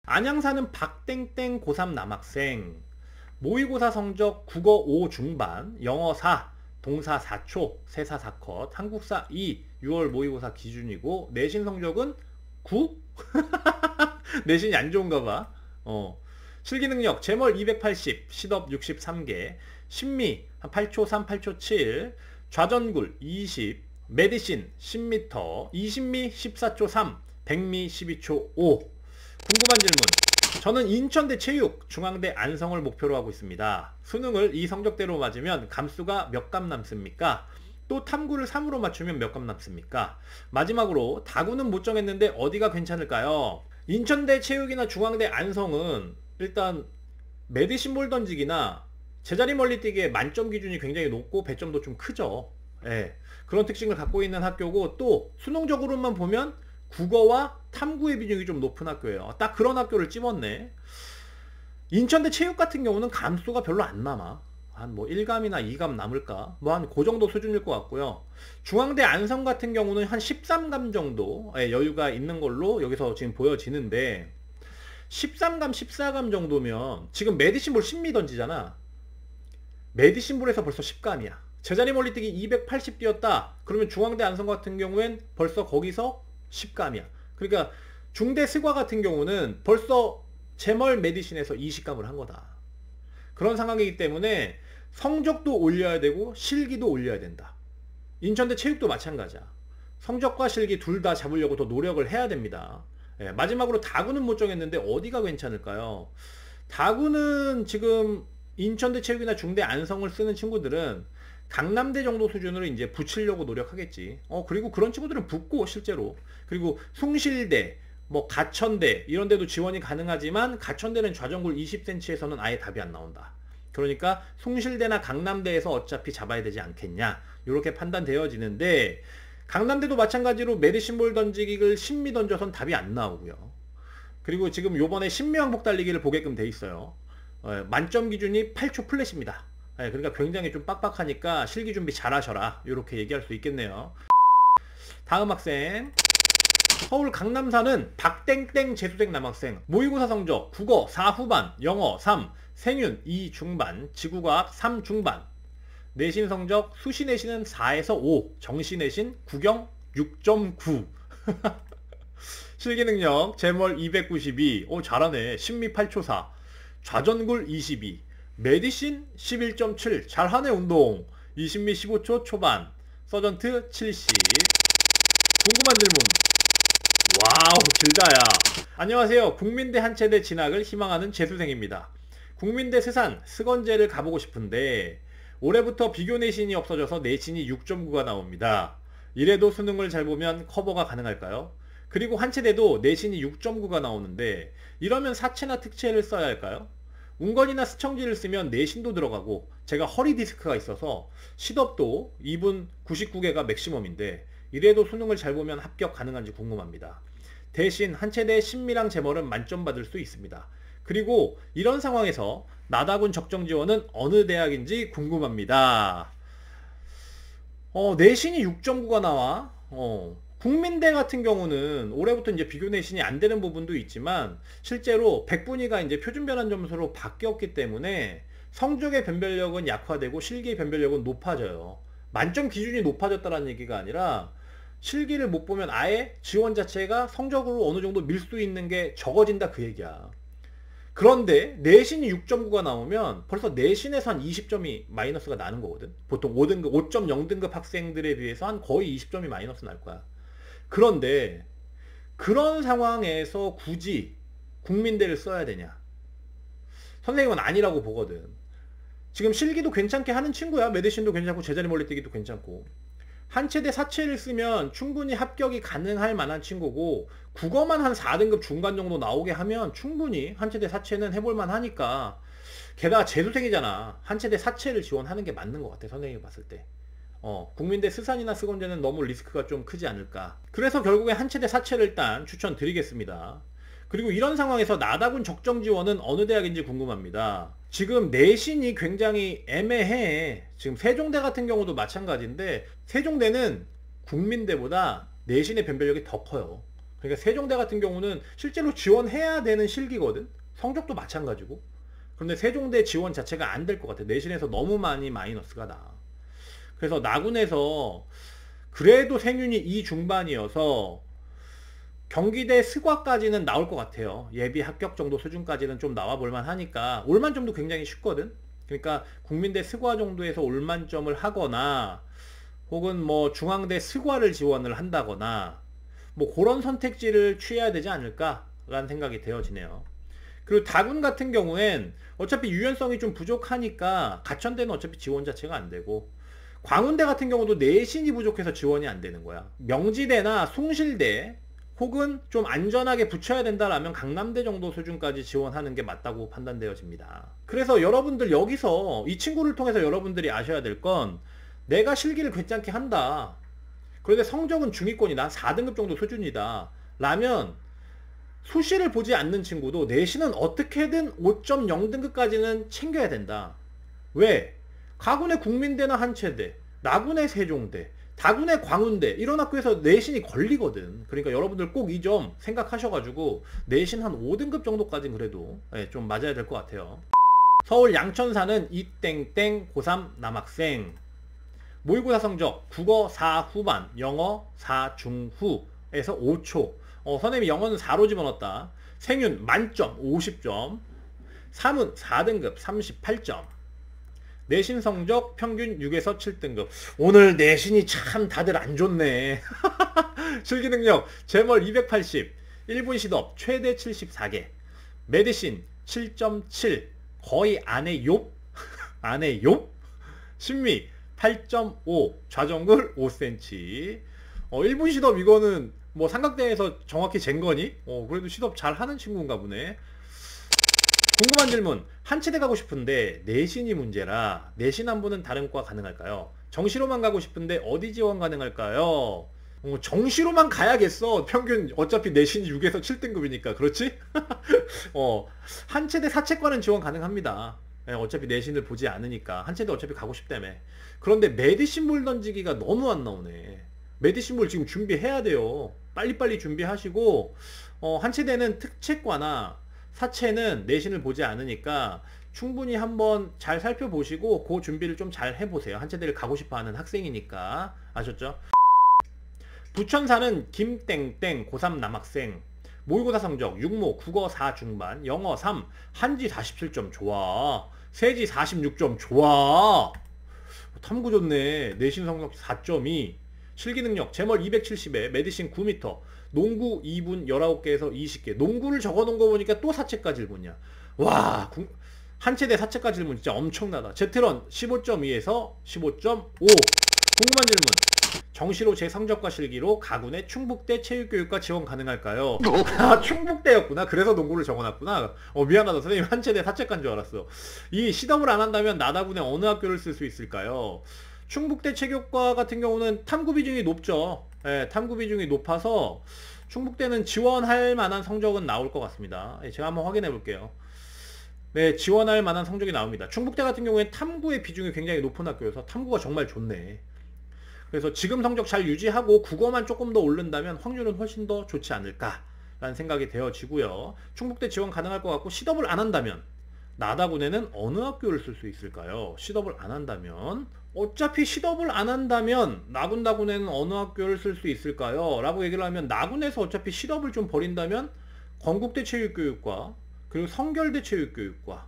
안양 사는 박땡땡 고3 남학생. 모의고사 성적 국어 5 중반, 영어 4, 동사 4초, 세사 4컷, 한국사 2, 6월 모의고사 기준이고 내신 성적은 9? 내신이 안 좋은가 봐. 실기 능력 제멀 280, 시덥 63개, 심미 한 8초 3, 8초 7, 좌전굴 20, 메디신 10m, 20미 14초 3, 백미 12초 5. 궁금한 질문. 저는 인천대 체육, 중앙대 안성을 목표로 하고 있습니다. 수능을 이 성적대로 맞으면 감수가 몇 감 남습니까? 또 탐구를 3으로 맞추면 몇 감 남습니까? 마지막으로 다구는 못 정했는데 어디가 괜찮을까요? 인천대 체육이나 중앙대 안성은 일단 메디신볼 던지기나 제자리 멀리뛰기의 만점 기준이 굉장히 높고 배점도 좀 크죠. 예, 그런 특징을 갖고 있는 학교고, 또 수능적으로만 보면 국어와 탐구의 비중이 좀 높은 학교예요. 딱 그런 학교를 찝었네. 인천대 체육 같은 경우는 감수가 별로 안 남아. 한 뭐 1감이나 2감 남을까? 뭐 한 그 정도 수준일 것 같고요. 중앙대 안성 같은 경우는 한 13감 정도의 여유가 있는 걸로 여기서 지금 보여지는데, 13감, 14감 정도면 지금 메디신볼 10미 던지잖아. 메디신볼에서 벌써 10감이야. 제자리 멀리뛰기 280 뛰었다. 그러면 중앙대 안성 같은 경우엔 벌써 거기서 10감이야. 그러니까 중대 스과 같은 경우는 벌써 제멀 메디신에서 20감을 한 거다. 그런 상황이기 때문에 성적도 올려야 되고 실기도 올려야 된다. 인천대 체육도 마찬가지야. 성적과 실기 둘 다 잡으려고 더 노력을 해야 됩니다. 예, 마지막으로 다구는 못 정했는데 어디가 괜찮을까요? 다구는 지금 인천대 체육이나 중대 안성을 쓰는 친구들은 강남대 정도 수준으로 이제 붙이려고 노력하겠지. 그리고 그런 친구들은 붙고 실제로. 그리고 숭실대, 뭐 가천대 이런 데도 지원이 가능하지만 가천대는 좌전굴 20cm에서는 아예 답이 안 나온다. 그러니까 숭실대나 강남대에서 어차피 잡아야 되지 않겠냐, 이렇게 판단되어지는데, 강남대도 마찬가지로 메디신볼 던지기를 10미 던져선 답이 안 나오고요. 그리고 지금 요번에 신묘항복 달리기를 보게끔 돼 있어요. 만점 기준이 8초 플랫입니다. 그러니까 굉장히 좀 빡빡하니까 실기 준비 잘 하셔라, 이렇게 얘기할 수 있겠네요. 다음 학생. 서울 강남 사는 박땡땡 재수생 남학생. 모의고사 성적 국어 4 후반, 영어 3, 생윤 2 중반, 지구과학 3 중반. 내신 성적 수시 내신은 4에서 5, 정시 내신 국영 6.9. 실기 능력 제멀 292, 잘하네. 심미 8초 4, 좌전굴 22, 메디신 11.7, 잘하네. 운동 20미 15초 초반, 서전트 70. 궁금한 질문. 와우, 길다야. 안녕하세요. 국민대 한체대 진학을 희망하는 재수생입니다. 국민대 세산 스건제를 가보고 싶은데 올해부터 비교 내신이 없어져서 내신이 6.9가 나옵니다. 이래도 수능을 잘 보면 커버가 가능할까요? 그리고 한체대도 내신이 6.9가 나오는데 이러면 사체나 특체를 써야 할까요? 운건이나 스청지를 쓰면 내신도 들어가고 제가 허리 디스크가 있어서 시덥도 2분 99개가 맥시멈인데 이래도 수능을 잘 보면 합격 가능한지 궁금합니다. 대신 한체대 신미랑 제멀은 만점 받을 수 있습니다. 그리고 이런 상황에서 나다군 적정 지원은 어느 대학인지 궁금합니다. 내신이 6.9가 나와. 국민대 같은 경우는 올해부터 이제 비교 내신이 안 되는 부분도 있지만 실제로 백분위가 이제 표준 변환 점수로 바뀌었기 때문에 성적의 변별력은 약화되고 실기의 변별력은 높아져요. 만점 기준이 높아졌다는 얘기가 아니라 실기를 못 보면 아예 지원 자체가 성적으로 어느 정도 밀 수 있는 게 적어진다, 그 얘기야. 그런데 내신이 6.9가 나오면 벌써 내신에서 한 20점이 마이너스가 나는 거거든. 보통 5등급, 5.0등급 학생들에 비해서 한 거의 20점이 마이너스 날 거야. 그런데 그런 상황에서 굳이 국민대를 써야 되냐? 선생님은 아니라고 보거든. 지금 실기도 괜찮게 하는 친구야. 메디신도 괜찮고 제자리 멀리뛰기도 괜찮고. 한체대 사체를 쓰면 충분히 합격이 가능할 만한 친구고, 국어만 한 4등급 중간 정도 나오게 하면 충분히 한체대 사체는 해볼 만하니까. 게다가 재수생이잖아. 한체대 사체를 지원하는 게 맞는 것 같아, 선생님이 봤을 때. 국민대 스산이나 스건제는 너무 리스크가 좀 크지 않을까. 그래서 결국에 한체대 사체를 일단 추천드리겠습니다. 그리고 이런 상황에서 나다군 적정 지원은 어느 대학인지 궁금합니다. 지금 내신이 굉장히 애매해. 지금 세종대 같은 경우도 마찬가지인데 세종대는 국민대보다 내신의 변별력이 더 커요. 그러니까 세종대 같은 경우는 실제로 지원해야 되는 실기거든. 성적도 마찬가지고. 그런데 세종대 지원 자체가 안 될 것 같아. 내신에서 너무 많이 마이너스가 나. 그래서 나군에서 그래도 생윤이 2 중반이어서 경기대 스과까지는 나올 것 같아요. 예비 합격 정도 수준까지는 좀 나와 볼만 하니까 올만점도 굉장히 쉽거든. 그러니까 국민대 스과 정도에서 올만점을 하거나 혹은 뭐 중앙대 스과를 지원을 한다거나 뭐 그런 선택지를 취해야 되지 않을까라는 생각이 되어지네요. 그리고 다군 같은 경우엔 어차피 유연성이 좀 부족하니까 가천대는 어차피 지원 자체가 안 되고, 광운대 같은 경우도 내신이 부족해서 지원이 안 되는 거야. 명지대나 숭실대 혹은 좀 안전하게 붙여야 된다라면 강남대 정도 수준까지 지원하는 게 맞다고 판단되어집니다. 그래서 여러분들 여기서 이 친구를 통해서 여러분들이 아셔야 될 건, 내가 실기를 괜찮게 한다, 그런데 성적은 중위권이다, 4등급 정도 수준이다 라면 수시를 보지 않는 친구도 내신은 어떻게든 5.0등급까지는 챙겨야 된다. 왜? 가군의 국민대나 한체대, 나군의 세종대, 다군의 광운대 이런 학교에서 내신이 걸리거든. 그러니까 여러분들 꼭 이 점 생각하셔가지고 내신 한 5등급 정도까지는 그래도 좀 맞아야 될 것 같아요. 서울 양천사는 이땡땡 고3 남학생, 모의고사 성적 국어 4 후반, 영어 4 중후에서 5초. 선생님이 영어는 4로 집어넣었다. 생윤 만점 50점, 사문 4등급 38점, 내신 성적 평균 6에서 7등급. 오늘 내신이 참 다들 안 좋네. 실기능력 제멀 280, 1분 시덥 최대 74개, 메디신 7.7, 거의 안에 욕? 안에 욕? 심리 8.5, 좌정글 5cm. 1분 시덥 이거는 뭐 삼각대에서 정확히 잰 거니? 그래도 시덥 잘 하는 친구인가 보네. 궁금한 질문. 한체대 가고 싶은데 내신이 문제라 내신 안보는 다른 과 가능할까요? 정시로만 가고 싶은데 어디 지원 가능할까요? 정시로만 가야겠어. 평균 어차피 내신이 6에서 7등급이니까. 그렇지? 한체대 사채과는 지원 가능합니다. 어차피 내신을 보지 않으니까. 한체대 어차피 가고 싶다며. 그런데 메디신볼 던지기가 너무 안 나오네. 메디신볼 지금 준비해야 돼요. 빨리빨리 준비하시고, 한체대는 특채과나 사채는 내신을 보지 않으니까 충분히 한번 잘 살펴보시고 그 준비를 좀 잘 해보세요. 한체대를 가고 싶어하는 학생이니까. 아셨죠? 부천사는 김땡땡 고3 남학생, 모의고사 성적 6모 국어 4 중반, 영어 3, 한지 47점 좋아, 세지 46점 좋아, 탐구 좋네. 내신 성적 4.2, 실기능력 제멀 270에 메디신 9m, 농구 2분 19개에서 20개. 농구를 적어놓은 거 보니까 또 사채과 질문이야. 와, 한체대 사채과 질문 진짜 엄청나다. 제트런 15.2에서 15.5. 궁금한 질문. 정시로 제 성적과 실기로 가군의 충북대 체육교육과 지원 가능할까요? 아, 충북대였구나. 그래서 농구를 적어놨구나. 미안하다. 선생님 한체대 사채과인 줄 알았어. 이 시험을 안 한다면 나다군의 어느 학교를 쓸 수 있을까요? 충북대 체육과 같은 경우는 탐구 비중이 높죠. 탐구 비중이 높아서 충북대는 지원할 만한 성적은 나올 것 같습니다. 제가 한번 확인해 볼게요. 네, 지원할 만한 성적이 나옵니다. 충북대 같은 경우에는 탐구의 비중이 굉장히 높은 학교여서 탐구가 정말 좋네. 그래서 지금 성적 잘 유지하고 국어만 조금 더 오른다면 확률은 훨씬 더 좋지 않을까라는 생각이 되어지고요. 충북대 지원 가능할 것 같고, 시덥을 안 한다면 나다군에는 어느 학교를 쓸 수 있을까요? 시덥을 안 한다면, 어차피 시덥을 안 한다면 나군다군에는 어느 학교를 쓸 수 있을까요? 라고 얘기를 하면, 나군에서 어차피 시덥을 좀 버린다면 건국대 체육교육과, 그리고 성결대 체육교육과,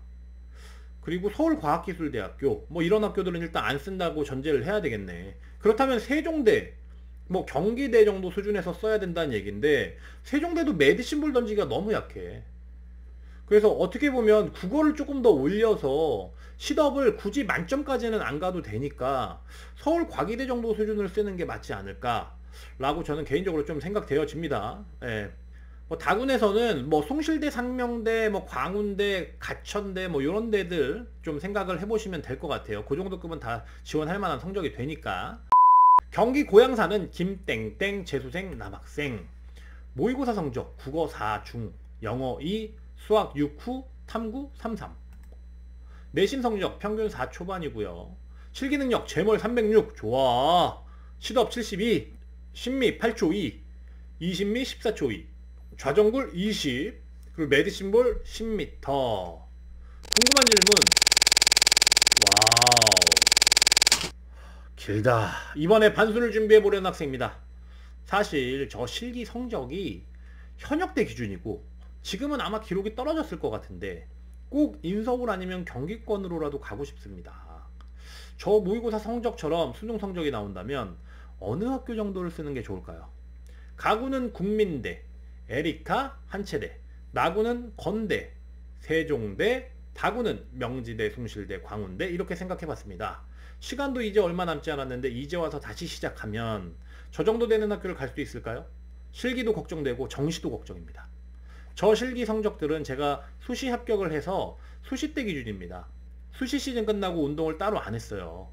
그리고 서울과학기술대학교, 뭐 이런 학교들은 일단 안 쓴다고 전제를 해야 되겠네. 그렇다면 세종대, 뭐 경기대 정도 수준에서 써야 된다는 얘기인데, 세종대도 메디신볼 던지기가 너무 약해. 그래서 어떻게 보면 국어를 조금 더 올려서 시덥을 굳이 만점까지는 안 가도 되니까 서울과기대 정도 수준을 쓰는 게 맞지 않을까 라고 저는 개인적으로 좀 생각되어집니다. 뭐 다군에서는 뭐 송실대, 상명대, 뭐 광운대, 가천대, 뭐 이런 데들 좀 생각을 해보시면 될 것 같아요. 그 정도 급은 다 지원할 만한 성적이 되니까. 경기 고양사는 김땡땡 재수생 남학생, 모의고사 성적 국어 4 중, 영어 2, 수학 6 후, 탐구 33. 내신 성적 평균 4 초반이고요. 실기능력 제멀 306 좋아, 시덥 72, 심리 8초 2, 20미 14초 2. 좌정굴 20. 그리고 매드심볼 10m. 궁금한 질문. 와우. 길다. 이번에 반수를 준비해 보려는 학생입니다. 사실 저 실기 성적이 현역대 기준이고 지금은 아마 기록이 떨어졌을 것 같은데 꼭 인서울 아니면 경기권으로라도 가고 싶습니다. 저 모의고사 성적처럼 수능 성적이 나온다면 어느 학교 정도를 쓰는 게 좋을까요? 가구는 국민대, 에리카, 한체대, 나구는 건대, 세종대, 다구는 명지대, 숭실대, 광운대 이렇게 생각해 봤습니다. 시간도 이제 얼마 남지 않았는데 이제 와서 다시 시작하면 저 정도 되는 학교를 갈 수 있을까요? 실기도 걱정되고 정시도 걱정입니다. 저 실기 성적들은 제가 수시 합격을 해서 수시 때 기준입니다. 수시 시즌 끝나고 운동을 따로 안 했어요.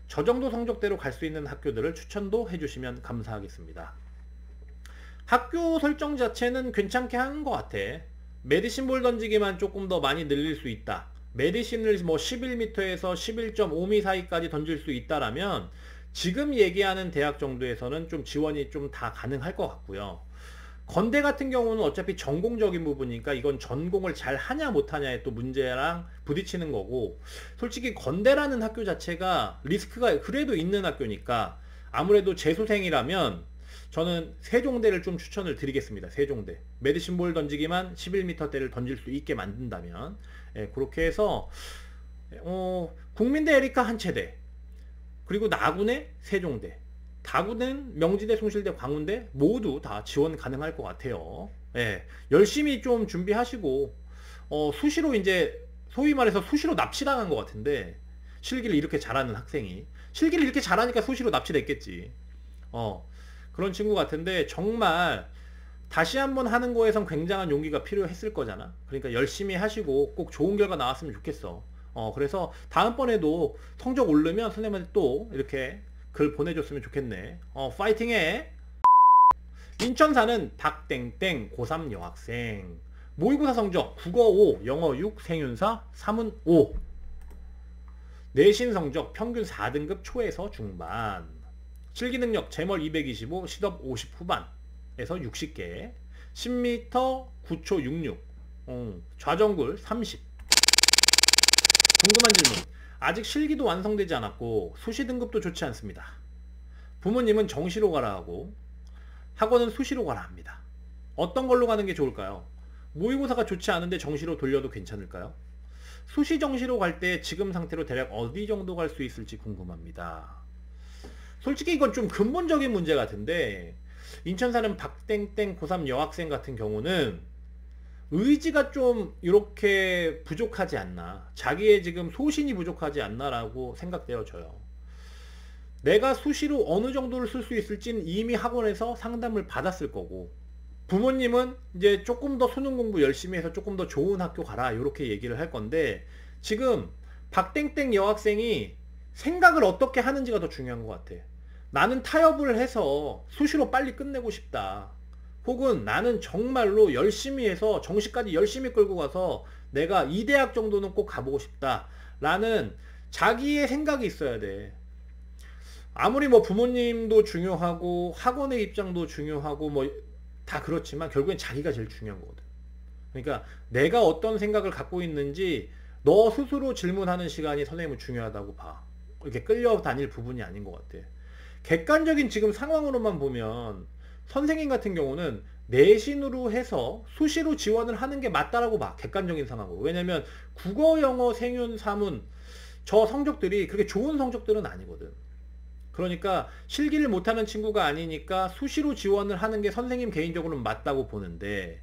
저 정도 성적대로 갈 수 있는 학교들을 추천도 해주시면 감사하겠습니다. 학교 설정 자체는 괜찮게 하는 것 같아. 메디신볼 던지기만 조금 더 많이 늘릴 수 있다. 메디신을 뭐 11m에서 11.5m 사이까지 던질 수 있다라면 지금 얘기하는 대학 정도에서는 좀 지원이 좀 다 가능할 것 같고요. 건대 같은 경우는 어차피 전공적인 부분이니까 이건 전공을 잘 하냐 못하냐의 또 문제랑 부딪히는 거고, 솔직히 건대라는 학교 자체가 리스크가 그래도 있는 학교니까 아무래도 재수생이라면 저는 세종대를 좀 추천을 드리겠습니다. 세종대. 메디신볼 던지기만 11m대를 던질 수 있게 만든다면, 예, 그렇게 해서 국민대 에리카 한체대, 그리고 나군의 세종대, 다구는 명지대, 숭실대, 광운대 모두 다 지원 가능할 것 같아요. 예, 열심히 좀 준비하시고 수시로 이제 소위 말해서 수시로 납치당한 것 같은데, 실기를 이렇게 잘하는 학생이 실기를 이렇게 잘하니까 수시로 납치됐겠지. 그런 친구 같은데 정말 다시 한번 하는 거에선 굉장한 용기가 필요했을 거잖아. 그러니까 열심히 하시고 꼭 좋은 결과 나왔으면 좋겠어. 그래서 다음번에도 성적 오르면 선생님한테 또 이렇게 글 보내줬으면 좋겠네. 파이팅해. 인천 사는 박땡땡 고3 여학생. 모의고사 성적 국어 5, 영어 6, 생윤사 3은 5. 내신 성적 평균 4등급 초에서 중반. 실기 능력 제멀 225, 시덥 50 후반에서 60개. 10m 9초 66. 좌정굴 30. 궁금한 질문. 아직 실기도 완성되지 않았고 수시 등급도 좋지 않습니다. 부모님은 정시로 가라 하고 학원은 수시로 가라 합니다. 어떤 걸로 가는 게 좋을까요? 모의고사가 좋지 않은데 정시로 돌려도 괜찮을까요? 수시 정시로 갈 때 지금 상태로 대략 어디 정도 갈 수 있을지 궁금합니다. 솔직히 이건 좀 근본적인 문제 같은데, 인천 사는 박땡땡 고3 여학생 같은 경우는 의지가 좀 이렇게 부족하지 않나, 자기의 지금 소신이 부족하지 않나라고 생각되어져요. 내가 수시로 어느 정도를 쓸 수 있을지는 이미 학원에서 상담을 받았을 거고, 부모님은 이제 조금 더 수능 공부 열심히 해서 조금 더 좋은 학교 가라 이렇게 얘기를 할 건데, 지금 박땡땡 여학생이 생각을 어떻게 하는지가 더 중요한 것 같아. 나는 타협을 해서 수시로 빨리 끝내고 싶다, 혹은 나는 정말로 열심히 해서 정시까지 열심히 끌고 가서 내가 이 대학 정도는 꼭 가보고 싶다 라는 자기의 생각이 있어야 돼. 아무리 뭐 부모님도 중요하고 학원의 입장도 중요하고 뭐 다 그렇지만 결국엔 자기가 제일 중요한 거거든. 그러니까 내가 어떤 생각을 갖고 있는지 너 스스로 질문하는 시간이 선생님은 중요하다고 봐. 이렇게 끌려다닐 부분이 아닌 것 같아. 객관적인 지금 상황으로만 보면 선생님 같은 경우는 내신으로 해서 수시로 지원을 하는 게 맞다라고 봐. 객관적인 상황으로. 왜냐면 국어, 영어, 생윤, 사문 저 성적들이 그렇게 좋은 성적들은 아니거든. 그러니까 실기를 못하는 친구가 아니니까 수시로 지원을 하는 게 선생님 개인적으로는 맞다고 보는데,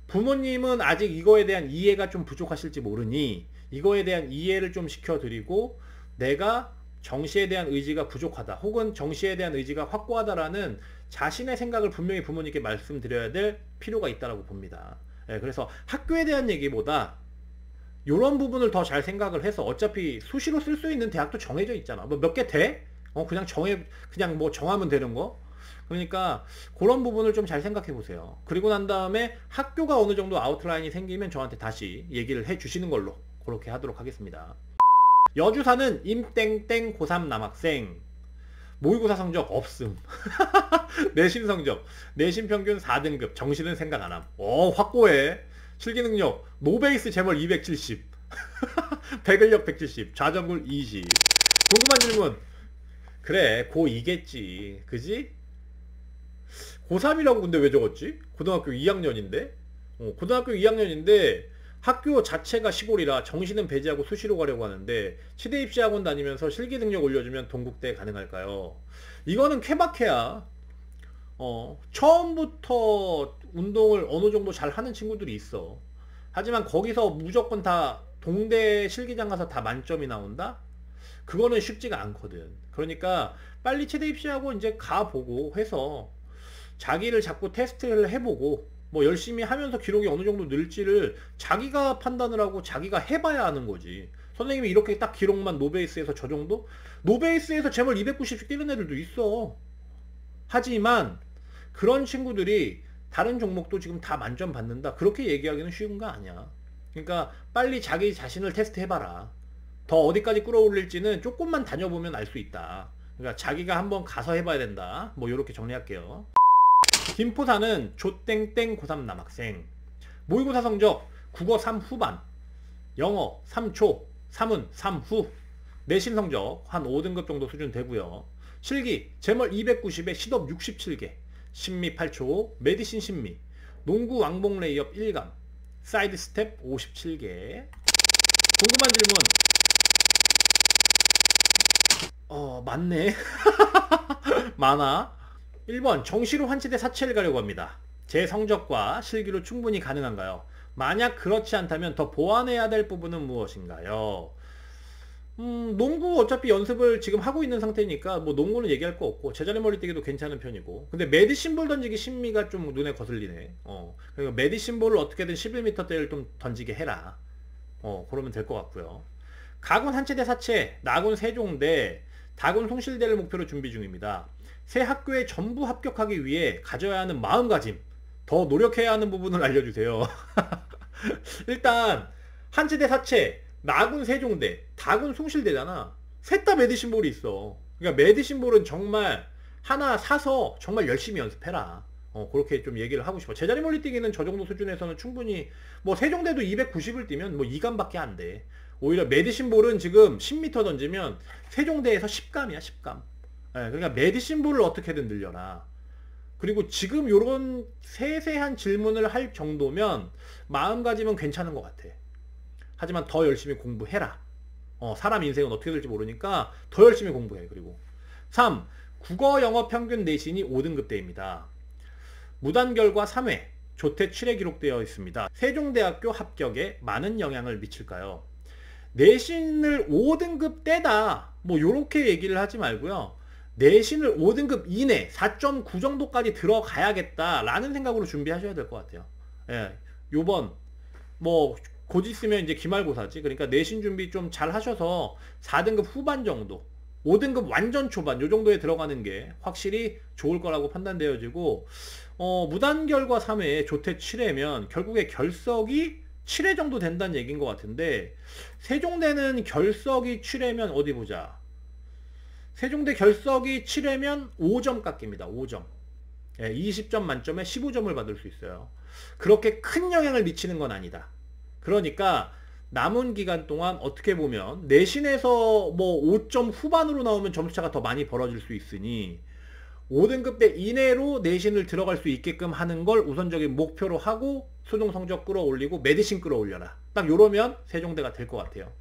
부모님은 아직 이거에 대한 이해가 좀 부족하실지 모르니 이거에 대한 이해를 좀 시켜드리고, 내가 정시에 대한 의지가 부족하다 혹은 정시에 대한 의지가 확고하다라는 자신의 생각을 분명히 부모님께 말씀드려야 될 필요가 있다고 봅니다. 그래서 학교에 대한 얘기보다 이런 부분을 더 잘 생각을 해서, 어차피 수시로 쓸 수 있는 대학도 정해져 있잖아. 뭐 몇 개 돼? 그냥 뭐 정하면 되는 거. 그러니까 그런 부분을 좀 잘 생각해 보세요. 그리고 난 다음에 학교가 어느 정도 아웃라인이 생기면 저한테 다시 얘기를 해 주시는 걸로 그렇게 하도록 하겠습니다. 여주 사는 임땡땡 고3 남학생. 모의고사 성적 없음. 내신 성적, 내신 평균 4등급, 정시는 생각 안 함. 확고해. 실기 능력, 노베이스 재멀 270, 백을력 170, 좌전굴 20. 궁금한 질문. 그래, 고2겠지. 그지? 고3이라고 근데 왜 적었지? 고등학교 2학년인데? 고등학교 2학년인데 학교 자체가 시골이라 정시는 배제하고 수시로 가려고 하는데 치대 입시학원 다니면서 실기 능력 올려주면 동국대 가능할까요? 이거는 케바케야. 처음부터 운동을 어느 정도 잘 하는 친구들이 있어. 하지만 거기서 무조건 다 동대 실기장 가서 다 만점이 나온다? 그거는 쉽지가 않거든. 그러니까 빨리 치대 입시하고 이제 가보고 해서 자기를 자꾸 테스트를 해보고 뭐 열심히 하면서 기록이 어느 정도 늘지를 자기가 판단을 하고 자기가 해봐야 하는 거지. 선생님이 이렇게 딱 기록만 노베이스에서 저 정도? 노베이스에서 제발 290씩 뛰는 애들도 있어. 하지만 그런 친구들이 다른 종목도 지금 다 만점 받는다, 그렇게 얘기하기는 쉬운 거 아니야. 그러니까 빨리 자기 자신을 테스트 해봐라. 더 어디까지 끌어올릴지는 조금만 다녀보면 알 수 있다. 그러니까 자기가 한번 가서 해봐야 된다. 뭐 이렇게 정리할게요. 김포사는 조땡땡 고3 남학생. 모의고사 성적 국어 3 후반, 영어 3초, 사문 3후. 내신 성적 한 5등급 정도 수준 되고요. 실기 제멀 290에 시덥 67개, 심미 8초, 메디신 심미, 농구 왕복 레이업 1감, 사이드 스텝 57개. 궁금한 질문. 맞네. 많아. 1번 정시로 환치대 사채를 가려고 합니다. 제 성적과 실기로 충분히 가능한가요? 만약 그렇지 않다면 더 보완해야 될 부분은 무엇인가요? 농구 어차피 연습을 지금 하고 있는 상태니까 뭐 농구는 얘기할 거 없고 제자리 멀리뛰기도 괜찮은 편이고, 근데 메디신볼 던지기 심미가 좀 눈에 거슬리네. 그러니까 메디신볼을 어떻게든 11m대를 좀 던지게 해라. 그러면 될 것 같고요. 가군 한체대 사채, 나군 세종대, 다군 송실대를 목표로 준비 중입니다. 새 학교에 전부 합격하기 위해 가져야 하는 마음가짐, 더 노력해야 하는 부분을 알려주세요. 일단 한체대 사채, 나군 세종대, 다군 숭실대잖아. 셋 다 메디신볼이 있어. 그러니까 메디신볼은 정말 하나 사서 정말 열심히 연습해라. 그렇게 좀 얘기를 하고 싶어. 제자리 멀리뛰기는 저 정도 수준에서는 충분히, 뭐 세종대도 290을 뛰면 뭐 2감밖에 안 돼. 오히려 메디신볼은 지금 10m 던지면 세종대에서 10감이야 10감. 그러니까 메디신볼을 어떻게든 늘려라. 그리고 지금 요런 세세한 질문을 할 정도면 마음가짐은 괜찮은 것 같아. 하지만 더 열심히 공부해라. 사람 인생은 어떻게 될지 모르니까 더 열심히 공부해. 그리고 3. 국어 영어 평균 내신이 5등급대입니다. 무단 결과 3회, 조퇴 7회 기록되어 있습니다. 세종대학교 합격에 많은 영향을 미칠까요? 내신을 5등급 떼다 뭐 요렇게 얘기를 하지 말고요. 내신을 5등급 이내 4.9 정도까지 들어가야겠다 라는 생각으로 준비하셔야 될 것 같아요. 요번 뭐 곧 있으면 이제 기말고사지. 그러니까 내신 준비 좀 잘 하셔서 4등급 후반 정도, 5등급 완전 초반 요 정도에 들어가는 게 확실히 좋을 거라고 판단되어지고, 무단 결과 3회에 조퇴 7회면 결국에 결석이 7회 정도 된다는 얘기인 것 같은데, 세종대는 결석이 7회면 어디 보자. 세종대 결석이 7회면 5점 깎입니다. 5점. 20점 만점에 15점을 받을 수 있어요. 그렇게 큰 영향을 미치는 건 아니다. 그러니까 남은 기간 동안 어떻게 보면 내신에서 뭐 5점 후반으로 나오면 점수차가 더 많이 벌어질 수 있으니 5등급대 이내로 내신을 들어갈 수 있게끔 하는 걸 우선적인 목표로 하고 수능 성적 끌어올리고 메디신 끌어올려라. 딱 요러면 세종대가 될 것 같아요.